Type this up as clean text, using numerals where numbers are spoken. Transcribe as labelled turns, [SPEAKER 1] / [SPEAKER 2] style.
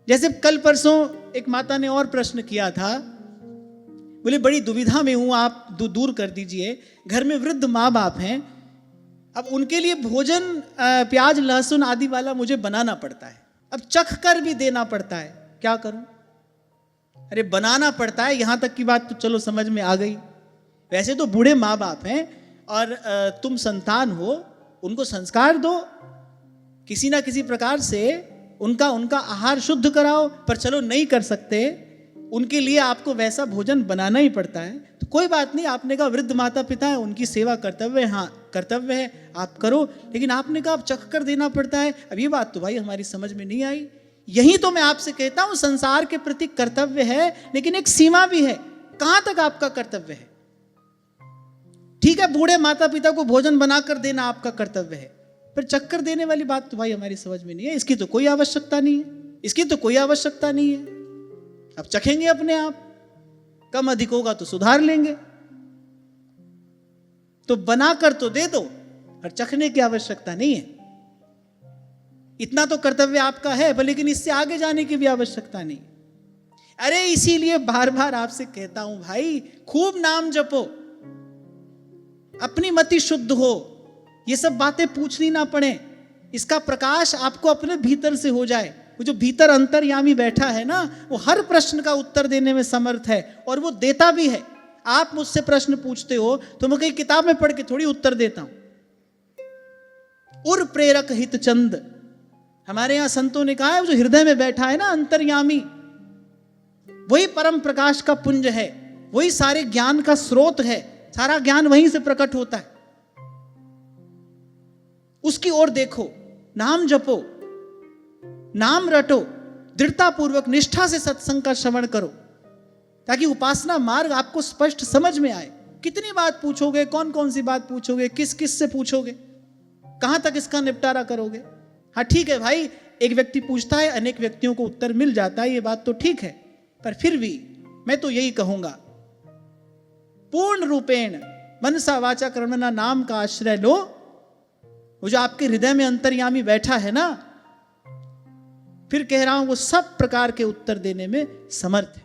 [SPEAKER 1] जैसे कल परसों एक माता ने और प्रश्न किया था, बोले बड़ी दुविधा में हूं, आप दूर कर दीजिए। घर में वृद्ध माँ बाप हैं, अब उनके लिए भोजन प्याज लहसुन आदि वाला मुझे बनाना पड़ता है, अब चख कर भी देना पड़ता है, क्या करूं? अरे बनाना पड़ता है, यहां तक की बात तो चलो समझ में आ गई। वैसे तो बूढ़े माँ बाप हैं और तुम संतान हो, उनको संस्कार दो, किसी ना किसी प्रकार से उनका आहार शुद्ध कराओ। पर चलो नहीं कर सकते, उनके लिए आपको वैसा भोजन बनाना ही पड़ता है, तो कोई बात नहीं। आपने कहा वृद्ध माता पिता है, उनकी सेवा कर्तव्य है, हाँ कर्तव्य है, आप करो। लेकिन आपने कहा अब चख कर देना पड़ता है, अब ये बात तो भाई हमारी समझ में नहीं आई। यही तो मैं आपसे कहता हूं, संसार के प्रति कर्तव्य है, लेकिन एक सीमा भी है। कहां तक आपका कर्तव्य है? ठीक है, बूढ़े माता पिता को भोजन बनाकर देना आपका कर्तव्य है, पर चक्कर देने वाली बात तो भाई हमारी समझ में नहीं है। इसकी तो कोई आवश्यकता नहीं है, इसकी तो कोई आवश्यकता नहीं है। अब चखेंगे अपने आप, कम अधिक होगा तो सुधार लेंगे। तो बनाकर तो दे दो, और चखने की आवश्यकता नहीं है। इतना तो कर्तव्य आपका है, पर लेकिन इससे आगे जाने की भी आवश्यकता नहीं। अरे इसीलिए बार बार आपसे कहता हूं भाई, खूब नाम जपो, अपनी मति शुद्ध हो, ये सब बातें पूछनी ना पड़े, इसका प्रकाश आपको अपने भीतर से हो जाए। वो जो भीतर अंतर्यामी बैठा है ना, वो हर प्रश्न का उत्तर देने में समर्थ है, और वो देता भी है। आप मुझसे प्रश्न पूछते हो तो मैं कहीं किताब में पढ़ के थोड़ी उत्तर देता हूं। उर प्रेरक हित चंद, हमारे यहां संतों ने कहा है, वो जो हृदय में बैठा है ना अंतर्यामी, वही परम प्रकाश का पुंज है, वही सारे ज्ञान का स्रोत है, सारा ज्ञान वहीं से प्रकट होता है। उसकी ओर देखो, नाम जपो, नाम रटो, दृढ़तापूर्वक निष्ठा से सत्संग का श्रवण करो, ताकि उपासना मार्ग आपको स्पष्ट समझ में आए। कितनी बात पूछोगे, कौन कौन सी बात पूछोगे, किस किस से पूछोगे, कहां तक इसका निपटारा करोगे? हाँ ठीक है भाई, एक व्यक्ति पूछता है, अनेक व्यक्तियों को उत्तर मिल जाता है, ये बात तो ठीक है, पर फिर भी मैं तो यही कहूंगा, पूर्ण रूपेण मनसा वाचा कर्मणा नाम का आश्रय लो। वो जो आपके हृदय में अंतर्यामी बैठा है ना, फिर कह रहा हूं, वो सब प्रकार के उत्तर देने में समर्थ है।